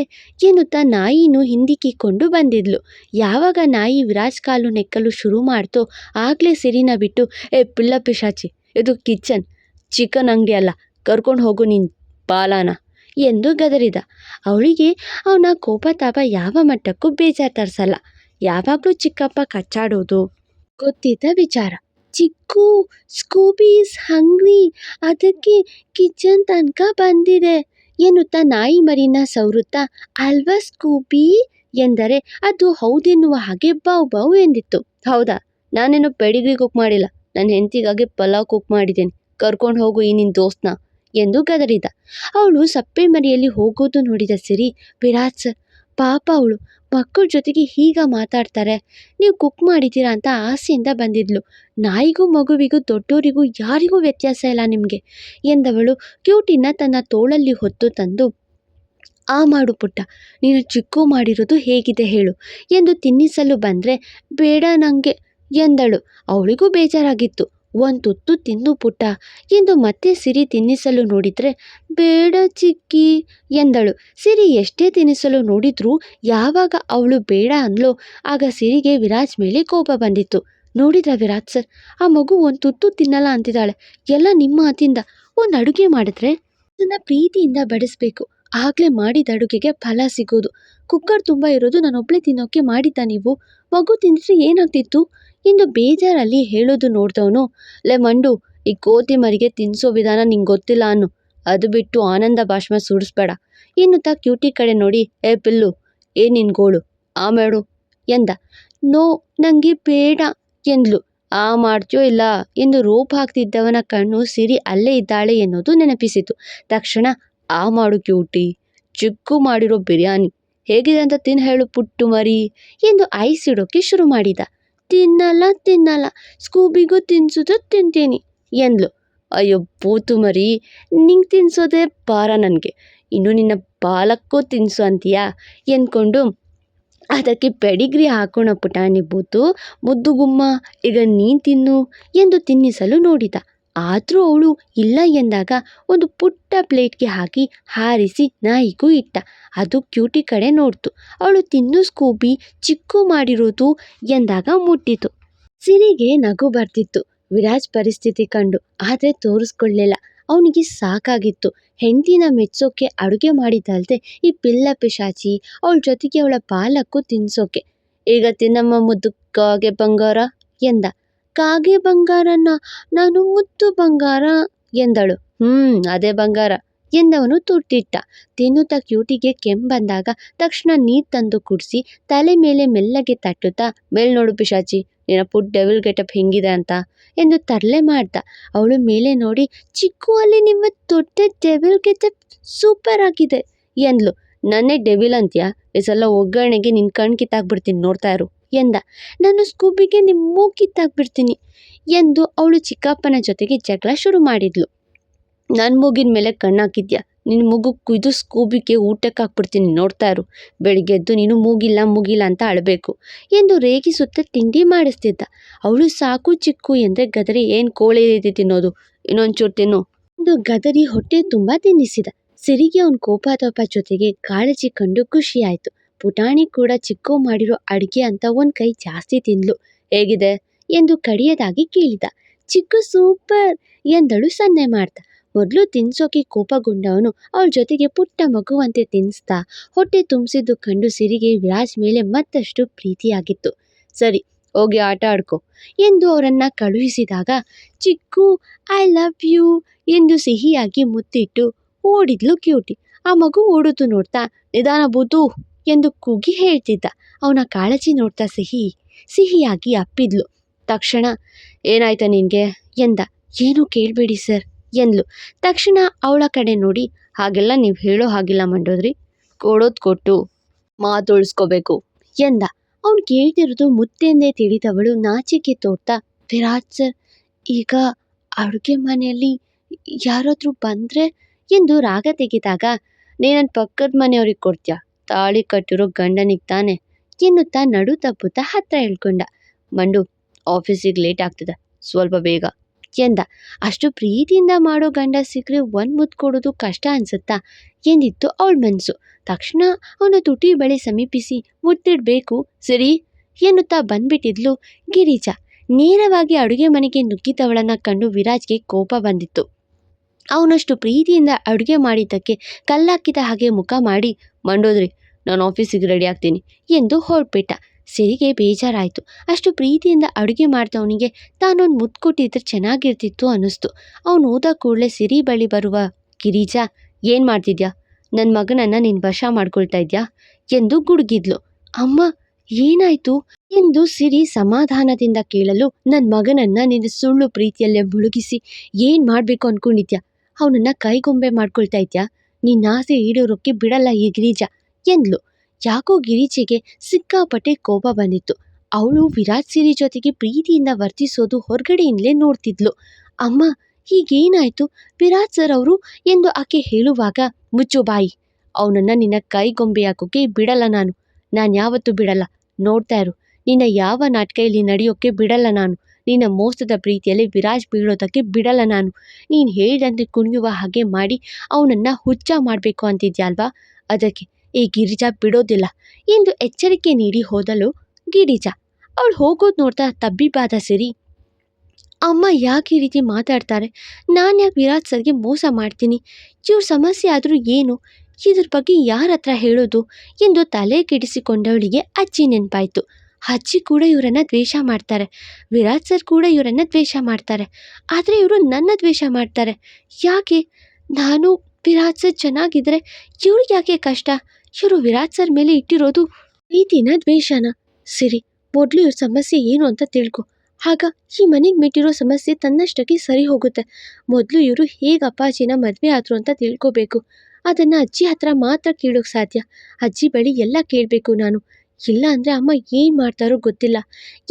ಎನ್ನುತ್ತಾ ನಾಯಿನೂ ಹಿಂದಿಕ್ಕಿಕೊಂಡು ಬಂದಿದ್ಲು. ಯಾವಾಗ ನಾಯಿ ವಿರಾಜ್ ಕಾಲು ನೆಕ್ಕಲು ಶುರು ಮಾಡ್ತೋ ಆಗಲೇ ಸಿರಿನ ಬಿಟ್ಟು, ಪಿಲ್ಲ ಪಿಶಾಚಿ, ಇದು ಕಿಚನ್, ಚಿಕನ್ ಅಂಗಡಿ ಅಲ್ಲ, ಕರ್ಕೊಂಡು ಹೋಗು ನಿನ್ನ ಬಾಲಾನ ಎಂದು ಗದರಿದ. ಅವಳಿಗೆ ಅವನ ಕೋಪತಾಪ ಯಾವ ಮಟ್ಟಕ್ಕೂ ಬೇಜಾರು ತರಿಸಲ್ಲ. ಯಾವಾಗಲೂ ಚಿಕ್ಕಪ್ಪ ಕಚ್ಚಾಡೋದು ಗೊತ್ತಿದ್ದ ವಿಚಾರ. ಚಿಕ್ಕು, ಸ್ಕೂಬಿ ಈಸ್ ಹಂಗ್ರಿ, ಅದಕ್ಕೆ ಕಿಚನ್ ತನಕ ಬಂದಿದೆ ಎನ್ನುತ್ತಾ ನಾಯಿ ಮರಿನ ಸವರುತ್ತಾ, ಅಲ್ವಾ ಸ್ಕೂಬಿ ಎಂದರೆ ಅದು ಹೌದೆನ್ನುವ ಹಾಗೆ ಬೌ ಬೌ ಎಂದಿತ್ತು. ಹೌದಾ, ನಾನೇನು ಪೆಡಿಗ್ರಿ ಕುಕ್ ಮಾಡಿಲ್ಲ, ನನ್ನ ಹೆಂಡತಿಗಾಗಿ ಪಲಾವ್ ಕುಕ್ ಮಾಡಿದ್ದೇನೆ, ಕರ್ಕೊಂಡು ಹೋಗು ಈ ನಿನ್ನ ದೋಸ್ತ್ನ ಎಂದು ಗದರಿದ. ಅವಳು ಸಪ್ಪೆ ಮರಿಯಲ್ಲಿ ಹೋಗೋದು ನೋಡಿದ ಸಿರಿ, ವಿರಾಟ್ ಸರ್ ಪಾಪ, ಅವಳು ಮಕ್ಕಳ ಜೊತೆಗೆ ಹೀಗ ಮಾತಾಡ್ತಾರೆ, ನೀವು ಕುಕ್ ಮಾಡಿದ್ದೀರಾ ಅಂತ ಆಸೆಯಿಂದ ಬಂದಿದ್ಲು. ನಾಯಿಗೂ ಮಗುವಿಗೂ ದೊಡ್ಡೋರಿಗೂ ಯಾರಿಗೂ ವ್ಯತ್ಯಾಸ ಇಲ್ಲ ನಿಮಗೆ ಎಂದವಳು ಕ್ಯೂಟಿನ ತನ್ನ ತೋಳಲ್ಲಿ ಹೊತ್ತು ತಂದು, ಆ ಮಾಡು ಪುಟ್ಟ, ನೀನು ಚಿಕ್ಕು ಮಾಡಿರೋದು ಹೇಗಿದೆ ಹೇಳು ಎಂದು ತಿನ್ನಿಸಲು ಬಂದರೆ, ಬೇಡ ನನಗೆ ಎಂದಳು. ಅವಳಿಗೂ ಬೇಜಾರಾಗಿತ್ತು. ಒಂದು ತುತ್ತು ತಿನ್ನು ಪುಟ್ಟ ಎಂದು ಮತ್ತೆ ಸಿರಿ ತಿನ್ನಿಸಲು ನೋಡಿದರೆ, ಬೇಡ ಚಿಕ್ಕಿ ಎಂದಳು. ಸಿರಿ ಎಷ್ಟೇ ತಿನ್ನಿಸಲು ನೋಡಿದ್ರೂ ಯಾವಾಗ ಅವಳು ಬೇಡ ಅಂದ್ಲೋ ಆಗ ಸಿರಿಗೆ ವಿರಾಜ್ ಮೇಲೆ ಕೋಪ ಬಂದಿತ್ತು. ನೋಡಿದ್ರ ವಿರಾಜ್ ಸರ್, ಆ ಮಗು ಒಂದು ತುತ್ತು ತಿನ್ನಲ್ಲ ಅಂತಿದ್ದಾಳೆ, ಎಲ್ಲ ನಿಮ್ಮ ಮಾತಿಂದ. ಒಂದು ಅಡುಗೆ ಮಾಡಿದ್ರೆ ಅದನ್ನು ಪ್ರೀತಿಯಿಂದ ಬಡಿಸ್ಬೇಕು, ಆಗಲೇ ಮಾಡಿದ ಅಡುಗೆಗೆ ಫಲ ಸಿಗೋದು. ಕುಕ್ಕರ್ ತುಂಬ ಇರೋದು ನಾನೊಬ್ಬಳೇ ತಿನ್ನೋಕ್ಕೆ ಮಾಡಿದ್ದ, ನೀವು ಮಗು ತಿಂದರೆ ಏನಾಗ್ತಿತ್ತು ಎಂದು ಬೇಜಾರಲ್ಲಿ ಹೇಳೋದು ನೋಡಿದವನು, ಲೇ ಮಂಡು, ಈ ಕೋತಿ ಮರಿಗೆ ತಿನ್ನಿಸೋ ವಿಧಾನ ನಿಂಗೆ ಗೊತ್ತಿಲ್ಲ ಅನ್ನು, ಅದು ಬಿಟ್ಟು ಆನಂದ ಭಾಷ್ಮ ಸುಡಿಸ್ಬೇಡ ಎನ್ನುತ್ತಾ ಕ್ಯೂಟಿ ಕಡೆ ನೋಡಿ, ಪಿಲ್ಲು ನಿನ್ನ ಗೋಳು ಆ ಮಾಡು ಎಂದ. ನೋ ನನಗೆ ಬೇಡ ಎಂದ್ಲು. ಆ ಮಾಡ್ತೀಯೋ ಇಲ್ಲ ಎಂದು ರೋಪ್ ಹಾಕ್ತಿದ್ದವನ ಕಣ್ಣು ಸಿರಿ ಅಲ್ಲೇ ಇದ್ದಾಳೆ ಎನ್ನುವುದು ನೆನಪಿಸಿತು. ತಕ್ಷಣ, ಆ ಮಾಡು ಕ್ಯೂಟಿ, ಚಿಕ್ಕು ಮಾಡಿರೋ ಬಿರಿಯಾನಿ ಹೇಗಿದೆ ಅಂತ ತಿನ್ನು ಹೇಳು ಪುಟ್ಟು ಮರಿ ಎಂದು ಐಸಿಡೋಕ್ಕೆ ಶುರು ಮಾಡಿದ. ತಿನ್ನಲ್ಲ, ಸ್ಕೂಬಿಗೂ ತಿನ್ನಿಸೋದು ತಿಂತೀನಿ ಎಂದ್ಲು. ಅಯ್ಯೋ ಬೂತು ಮರಿ, ನಿಂಗೆ ತಿನ್ನಿಸೋದೇ ಭಾರ ನನಗೆ, ಇನ್ನು ನಿನ್ನ ಬಾಲಕ್ಕೂ ತಿನ್ನಿಸು ಅಂತೀಯಾ ಎಂದ್ಕೊಂಡು, ಅದಕ್ಕೆ ಪೆಡಿಗ್ರಿ ಹಾಕೋಣ ಪುಟಾಣಿ ಬೂತು, ಮುದ್ದು ಗುಮ್ಮ, ಈಗ ನೀನು ತಿನ್ನು ಎಂದು ತಿನ್ನಿಸಲು ನೋಡಿದ. ಆದರೂ ಅವಳು ಇಲ್ಲ ಎಂದಾಗ ಒಂದು ಪುಟ್ಟ ಪ್ಲೇಟ್ಗೆ ಹಾಕಿ ಹಾರಿಸಿ ನಾಯಿಗೂ ಇಟ್ಟ. ಅದು ಕ್ಯೂಟಿ ಕಡೆ ನೋಡ್ತು. ಅವಳು ತಿನ್ನು ಸ್ಕೂಬಿ, ಚಿಕ್ಕು ಮಾಡಿರೋದು ಎಂದಾಗ ಮುಟ್ಟಿತು. ಸಿರಿಗೆ ನಗು ಬರ್ತಿತ್ತು ವಿರಾಜ್ ಪರಿಸ್ಥಿತಿ ಕಂಡು, ಆದರೆ ತೋರಿಸ್ಕೊಳ್ಳಿಲ್ಲ. ಅವನಿಗೆ ಸಾಕಾಗಿತ್ತು. ಹೆಂಡತಿನ ಮೆಚ್ಚೋಕೆ ಅಡುಗೆ ಮಾಡಿದ್ದಲ್ದೆ ಈ ಪಿಲ್ಲ ಪಿಶಾಚಿ ಅವಳ ಜೊತೆಗೆ ಅವಳ ಬಾಲಕ್ಕೂ ತಿನ್ಸೋಕೆ. ಈಗ ತಿನ್ನಮ್ಮ ಮುದ್ದು ಕಾಗೆ ಬಂಗಾರ ಎಂದ. ಕಾಗೆ ಬಂಗಾರನ, ನಾನು ಮುದ್ದು ಬಂಗಾರ ಎಂದಳು. ಅದೇ ಬಂಗಾರ ಎಂದವನು ತುರ್ತಿಟ್ಟ. ತಿನ್ನುತ್ತಾ ಕ್ಯೂಟಿಗೆ ಕೆಮ್ಮು ಬಂದಾಗ ತಕ್ಷಣ ನೀರು ತಂದು ಕುಡಿಸಿ ತಲೆ ಮೇಲೆ ಮೆಲ್ಲಗೆ ತಟ್ಟುತ್ತಾ, ಮೇಲ್ ನೋಡು ಪಿಶಾಚಿ, ನಿನ್ನ ಪುಟ್ ಡೆವಿಲ್ ಗೆಟಪ್ ಹೆಂಗಿದೆ ಅಂತ ಎಂದು ತರಲೆ ಮಾಡ್ದ. ಅವಳು ಮೇಲೆ ನೋಡಿ, ಚಿಕ್ಕು, ಅಲ್ಲಿ ನಿಮ್ಮ ದೊಡ್ಡ ಡೆವಿಲ್ ಗೆಟಪ್ ಸೂಪರ್ ಆಗಿದೆ ಎಂದ್ಲು. ನನ್ನೇ ಡೆವಿಲ್ ಅಂತ್ಯಾ? ಈ ಸಲ ಒಗ್ಗರಣೆಗೆ ನಿನ್ನ ಕಣ್ ಕಿತ್ತಾಕ್ಬಿಡ್ತೀನಿ, ನೋಡ್ತಾ ಇರು ಎಂದ. ನಾನು ಸ್ಕೂಬಿಗೆ ನಿಮ್ಮ ಮೂಗು ಕಿತ್ತಾಕ್ಬಿಡ್ತೀನಿ ಎಂದು ಅವಳು ಚಿಕ್ಕಪ್ಪನ ಜೊತೆಗೆ ಜಗಳ ಶುರು ಮಾಡಿದ್ಲು. ನನ್ನ ಮೂಗಿನ ಮೇಲೆ ಕಣ್ಣಾಕಿದ್ಯಾ? ನಿನ್ನ ಮೂಗು ಕುಯ್ದು ಸ್ಕೂಬಿಗೆ ಊಟಕ್ಕೆ ಹಾಕ್ಬಿಡ್ತೀನಿ, ನೋಡ್ತಾ ಇರು. ಬೆಳಿಗ್ಗೆ ಎದ್ದು ನೀನು ಮೂಗಿಲ್ಲ ಅಂತ ಅಳಬೇಕು ಎಂದು ರೇಗಿಸುತ್ತಾ ತಿಂಡಿ ಮಾಡಿಸ್ತಿದ್ದ. ಅವಳು ಸಾಕು ಚಿಕ್ಕು ಎಂದರೆ ಗದರಿ, ಏನು ಕೋಳಿ ರೀತಿ ತಿನ್ನೋದು, ಇನ್ನೊಂಚೂರು ತಿನ್ನು ಎಂದು ಗದರಿ ಹೊಟ್ಟೆ ತುಂಬ ತಿನ್ನಿಸಿದ. ಸಿರಿಗೆ ಅವನ ಕೋಪತಾಪ ಜೊತೆಗೆ ಕಾಳಜಿ ಕಂಡು ಖುಷಿಯಾಯಿತು. ಪುಟಾಣಿ ಕೂಡ ಚಿಕ್ಕು ಮಾಡಿರೋ ಅಡುಗೆ ಅಂತ ಒಂದು ಕೈ ಜಾಸ್ತಿ ತಿಂದ್ಲು. ಹೇಗಿದೆ ಎಂದು ಕಡಿಯದಾಗಿ ಕೇಳಿದ. ಚಿಕ್ಕು ಸೂಪರ್ ಎಂದಳು ಸನ್ನೆ ಮಾಡ್ದ. ಮೊದಲು ತಿನ್ಸೋಕೆ ಕೋಪಗೊಂಡವನು ಅವಳ ಜೊತೆಗೆ ಪುಟ್ಟ ಮಗುವಂತೆ ತಿನ್ನಿಸ್ತಾ ಹೊಟ್ಟೆ ತುಂಬಿಸಿದ್ದು ಕಂಡು ಸಿರಿಗೆ ವಿರಾಜ್ ಮೇಲೆ ಮತ್ತಷ್ಟು ಪ್ರೀತಿಯಾಗಿತ್ತು. ಸರಿ, ಹೋಗಿ ಆಟ ಆಡ್ಕೊ ಎಂದು ಅವರನ್ನ ಕಳುಹಿಸಿದಾಗ ಚಿಕ್ಕು ಐ ಲವ್ ಯು ಎಂದು ಸಿಹಿಯಾಗಿ ಮುತ್ತಿಟ್ಟು ಓಡಿದ್ಲು ಕ್ಯೂಟಿ. ಆ ಮಗು ಓಡುತ್ತು ನೋಡ್ತಾ, ನಿಧಾನ ಬೂತು ಎಂದು ಕೂಗಿ ಹೇಳ್ತಿದ್ದ. ಅವನ ಕಾಳಜಿ ನೋಡ್ತಾ ಸಿಹಿಯಾಗಿ ಅಪ್ಪಿದ್ಲು. ತಕ್ಷಣ ಏನಾಯ್ತಾ ನಿನಗೆ ಎಂದ. ಏನೂ ಕೇಳಬೇಡಿ ಸರ್ ಎಂದ್ಲು. ತಕ್ಷಣ ಅವಳ ಕಡೆ ನೋಡಿ, ಹಾಗೆಲ್ಲ ನೀವು ಹೇಳೋ ಹಾಗಿಲ್ಲ ಮಂಡೋದ್ರಿ, ಕೊಡೋದು ಕೊಟ್ಟು ಮಾತುಳಿಸ್ಕೋಬೇಕು ಎಂದ. ಅವನು ಕೇಳ್ತಿರೋದು ಮುತ್ತೆಂದೇ ತಿಳಿದವಳು ನಾಚಿಕೆ ತೋರ್ತಾ, ವಿರಾಜ್ ಸರ್, ಈಗ ಅಡುಗೆ ಮನೆಯಲ್ಲಿ ಯಾರಾದರೂ ಬಂದರೆ ಎಂದು ರಾಗ ತೆಗೆದಾಗ, ನೀನನ್ನ ಪಕ್ಕದ ಮನೆಯವ್ರಿಗೆ ಕೊಡ್ತೀಯ, ತಾಳಿ ಕಟ್ಟಿರೋ ಗಂಡನಿಗೆ ತಾನೆ ಎನ್ನುತ್ತಾ ನಡು ತಪ್ಪುತ್ತಾ ಹತ್ರ ಹೇಳ್ಕೊಂಡ. ಮಂಡು, ಆಫೀಸಿಗೆ ಲೇಟ್ ಆಗ್ತದೆ, ಸ್ವಲ್ಪ ಬೇಗ ಎಂದ. ಅಷ್ಟು ಪ್ರೀತಿಯಿಂದ ಮಾಡೋ ಗಂಡ ಸಿಕ್ಕರೆ ಒಂದು ಮುತ್ತು ಕೊಡೋದು ಕಷ್ಟ ಅನ್ಸುತ್ತಾ ಎಂದಿತ್ತು ಅವಳ ಮನಸ್ಸು. ತಕ್ಷಣ ಅವನ ತುಟಿ ಬಳಿ ಸಮೀಪಿಸಿ ಮುತ್ತಿಡಬೇಕು ಸರಿ ಎನ್ನುತ್ತಾ ಬಂದ್ಬಿಟ್ಟಿದ್ಲು ಗಿರಿಜಾ. ನೇರವಾಗಿ ಅಡುಗೆ ಮನೆಗೆ ನುಗ್ಗಿದವಳನ್ನ ಕಂಡು ವಿರಾಜ್ಗೆ ಕೋಪ ಬಂದಿತ್ತು. ಅವನಷ್ಟು ಪ್ರೀತಿಯಿಂದ ಅಡುಗೆ ಮಾಡಿದ್ದಕ್ಕೆ ಕಲ್ಲಾಕಿದ ಹಾಗೆ ಮುಖ ಮಾಡಿ, ಮಂಡೋದ್ರಿ, ನಾನು ಆಫೀಸಿಗೆ ರೆಡಿ ಆಗ್ತೀನಿ ಎಂದು ಹೊರಟ್ಬಿಟ್ಟ. ಸಿರಿಗೆ ಬೇಜಾರಾಯಿತು. ಅಷ್ಟು ಪ್ರೀತಿಯಿಂದ ಅಡುಗೆ ಮಾಡಿದವನಿಗೆ ತಾನೊಂದು ಮುತ್ತು ಕೊಟ್ಟಿದ್ರೆ ಚೆನ್ನಾಗಿರ್ತಿತ್ತು ಅನ್ನಿಸ್ತು. ಅವನು ಹೋದ ಕೂಡಲೇ ಸಿರಿ ಬಳಿ ಬರುವ ಗಿರಿಜಾ, ಏನು ಮಾಡ್ತಿದ್ಯಾ? ನನ್ನ ಮಗನನ್ನು ನೀನು ವಶ ಮಾಡ್ಕೊಳ್ತಾ ಇದ್ಯಾ ಎಂದು ಗುಡುಗಿದ್ಲು. ಅಮ್ಮ, ಏನಾಯಿತು ಎಂದು ಸಿರಿ ಸಮಾಧಾನದಿಂದ ಕೇಳಲು, ನನ್ನ ಮಗನನ್ನು ನಿನ್ನ ಸುಳ್ಳು ಪ್ರೀತಿಯಲ್ಲೇ ಮುಳುಗಿಸಿ ಏನು ಮಾಡಬೇಕು ಅಂದ್ಕೊಂಡಿದ್ಯಾ? ಅವನನ್ನು ಕೈಗೊಂಬೆ ಮಾಡ್ಕೊಳ್ತಾ ಇದ್ಯಾ? ನಿನ್ನ ಆಸೆ ಈಡೇರೋಕ್ಕೆ ಬಿಡಲ್ಲ ಈ ಗಿರಿಜಾ ಎಂದ್ಲು. ಯಾಕೋ ಗಿರಿಜೆಗೆ ಸಿಕ್ಕಾಪಟ್ಟೆ ಕೋಪ ಬಂದಿತ್ತು. ಅವಳು ವಿರಾಜ್ ಸಿರಿ ಜೊತೆಗೆ ಪ್ರೀತಿಯಿಂದ ವರ್ತಿಸೋದು ಹೊರಗಡೆಯಿಂದಲೇ ನೋಡ್ತಿದ್ಲು. ಅಮ್ಮ, ಹೀಗೇನಾಯಿತು ವಿರಾಜ್ ಸರ್ ಅವರು ಎಂದು ಆಕೆ ಹೇಳುವಾಗ, ಮುಚ್ಚು ಬಾಯಿ, ಅವನನ್ನು ನಿನ್ನ ಕೈಗೊಂಬೆ ಹಾಕೋಕ್ಕೆ ಬಿಡಲ್ಲ ನಾನು ಯಾವತ್ತೂ ಬಿಡಲ್ಲ. ನೋಡ್ತಾ ಇರು, ನಿನ್ನ ಯಾವ ನಾಟಕ ಇಲ್ಲಿ ನಡೆಯೋಕ್ಕೆ ಬಿಡಲ್ಲ ನಾನು. ನಿನ್ನ ಮೋಸದ ಪ್ರೀತಿಯಲ್ಲಿ ವಿರಾಜ್ ಬೀಳೋದಕ್ಕೆ ಬಿಡಲ್ಲ ನಾನು. ನೀನು ಹೇಳ್ದಂತೆ ಕುಣಿಯುವ ಹಾಗೆ ಮಾಡಿ ಅವನನ್ನು ಹುಚ್ಚ ಮಾಡಬೇಕು ಅಂತಿದ್ಯಾ ಅಲ್ವಾ? ಅದಕ್ಕೆ ಈ ಗಿರಿಜಾ ಬಿಡೋದಿಲ್ಲ ಎಂದು ಎಚ್ಚರಿಕೆ ನೀಡಿ ಹೋದಳು ಗಿರಿಜಾ. ಅವಳು ಹೋಗೋದು ನೋಡ್ತಾ ತಬ್ಬಿಬಾದ ಸಿರಿ, ಅಮ್ಮ ಯಾಕೆ ಈ ರೀತಿ ಮಾತಾಡ್ತಾರೆ? ನಾನು ಯಾಕೆ ವಿರಾಜ್ ಸರ್ಗೆ ಮೋಸ ಮಾಡ್ತೀನಿ? ಇವ್ರ ಸಮಸ್ಯೆ ಆದರೂ ಏನು? ಇದ್ರ ಬಗ್ಗೆ ಯಾರ ಹತ್ರ ಹೇಳೋದು ಎಂದು ತಲೆ ಕೆಡಿಸಿಕೊಂಡವಳಿಗೆ ಅಜ್ಜಿ ನೆನಪಾಯಿತು. ಅಜ್ಜಿ ಕೂಡ ಇವರನ್ನು ದ್ವೇಷ ಮಾಡ್ತಾರೆ, ವಿರಾಜ್ ಸರ್ ಕೂಡ ಇವರನ್ನು ದ್ವೇಷ ಮಾಡ್ತಾರೆ, ಆದರೆ ಇವರು ನನ್ನ ದ್ವೇಷ ಮಾಡ್ತಾರೆ. ಯಾಕೆ? ನಾನು ವಿರಾಜ್ ಸರ್ ಚೆನ್ನಾಗಿದ್ದರೆ ಇವ್ರಿಗೆ ಯಾಕೆ ಕಷ್ಟ? ಇವರು ವಿರಾಜ್ ಸರ್ ಮೇಲೆ ಇಟ್ಟಿರೋದು ಪ್ರೀತಿನ ದ್ವೇಷನ? ಸಿರಿ, ಮೊದಲು ಇವ್ರ ಸಮಸ್ಯೆ ಏನು ಅಂತ ತಿಳ್ಕೊ, ಆಗ ಈ ಮನೆಗೆ ಮೆಟ್ಟಿರೋ ಸಮಸ್ಯೆ ತನ್ನಷ್ಟಕ್ಕೆ ಸರಿ ಹೋಗುತ್ತೆ. ಮೊದಲು ಇವರು ಹೇಗೆ ಅಪ್ಪಾಜಿನ ಮದುವೆ ಆದರು ಅಂತ ತಿಳ್ಕೊಬೇಕು. ಅದನ್ನು ಅಜ್ಜಿ ಹತ್ರ ಮಾತ್ರ ಕೇಳೋಕ್ಕೆ ಸಾಧ್ಯ. ಅಜ್ಜಿ ಬಳಿ ಎಲ್ಲ ಕೇಳಬೇಕು ನಾನು, ಇಲ್ಲ ಅಂದರೆ ಅಮ್ಮ ಏನು ಮಾಡ್ತಾರೋ ಗೊತ್ತಿಲ್ಲ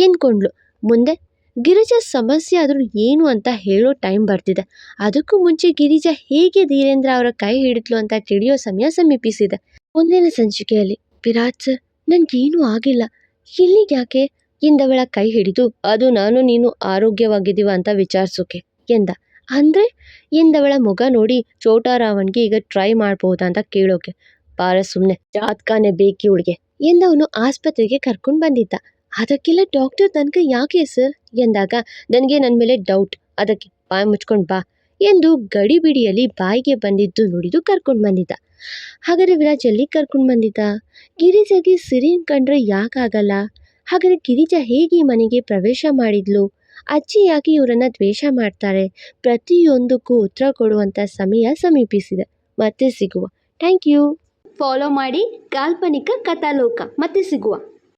ಎಂದ್ಕೊಂಡ್ಳು. ಮುಂದೆ ಗಿರಿಜಾ ಸಮಸ್ಯೆ ಆದರೂ ಏನು ಅಂತ ಹೇಳೋ ಟೈಮ್ ಬರ್ತಿದೆ. ಅದಕ್ಕೂ ಮುಂಚೆ ಗಿರಿಜಾ ಹೇಗೆ ಧೀರೇಂದ್ರ ಅವರ ಕೈ ಹಿಡಿದ್ಲು ಅಂತ ತಿಳಿಯೋ ಸಮಯ ಸಮೀಪಿಸಿದೆ. ಮುಂದಿನ ಸಂಚಿಕೆಯಲ್ಲಿ, ವಿರಾಜ್ ಸರ್, ನನಗೇನೂ ಆಗಿಲ್ಲ, ಇಲ್ಲಿಗೆ ಯಾಕೆ ಎಂದವಳ ಕೈ ಹಿಡಿದು, ಅದು ನಾನು ನೀನು ಆರೋಗ್ಯವಾಗಿದ್ದೀವ ಅಂತ ವಿಚಾರಿಸೋಕೆ ಎಂದ. ಅಂದರೆ ಎಂದವಳ ಮುಖ ನೋಡಿ, ಚೋಟಾರಾವನ್ಗೆ ಈಗ ಟ್ರೈ ಮಾಡ್ಬೋದಾ ಅಂತ ಕೇಳೋಕೆ. ಪಾರ ಸುಮ್ಮನೆ, ಜಾತ್ಕಾನೆ ಬೇಕಿ ಹುಡುಗೆ ಎಂದವನು ಆಸ್ಪತ್ರೆಗೆ ಕರ್ಕೊಂಡು ಬಂದಿದ್ದ. ಅದಕ್ಕೆಲ್ಲ ಡಾಕ್ಟರ್ ತನಕ ಯಾಕೆ ಸರ್ ಎಂದಾಗ, ನನಗೆ ನನ್ನ ಮೇಲೆ ಡೌಟ್, ಅದಕ್ಕೆ ಬಾಯಿ ಮುಚ್ಕೊಂಡು ಬಾ ಎಂದು ಗಡಿಬಿಡಿಯಲ್ಲಿ ಬಾಯಿಗೆ ಬಂದಿದ್ದು ನುಡಿದು ಕರ್ಕೊಂಡು ಬಂದಿದ್ದ. ಹಾಗಾದರೆ ವಿರಾಜ್ ಎಲ್ಲಿ ಕರ್ಕೊಂಡು ಬಂದಿದ್ದ? ಗಿರಿಜಾಗೆ ಸಿರಿನ್ ಕಂಡ್ರೆ ಯಾಕಾಗಲ್ಲ? ಹಾಗಾದರೆ ಗಿರಿಜಾ ಹೇಗೆ ಈ ಮನೆಗೆ ಪ್ರವೇಶ ಮಾಡಿದ್ಲು? ಅಜ್ಜಿ ಯಾಕೆ ಇವರನ್ನು ದ್ವೇಷ ಮಾಡ್ತಾರೆ? ಪ್ರತಿಯೊಂದಕ್ಕೂ ಉತ್ತರ ಕೊಡುವಂಥ ಸಮಯ ಸಮೀಪಿಸಿದೆ. ಮತ್ತೆ ಸಿಗುವ. Thank you. ಫಾಲೋ ಮಾಡಿ ಕಾಲ್ಪನಿಕ ಕಥಾಲೋಕ. ಮತ್ತೆ ಸಿಗುವ.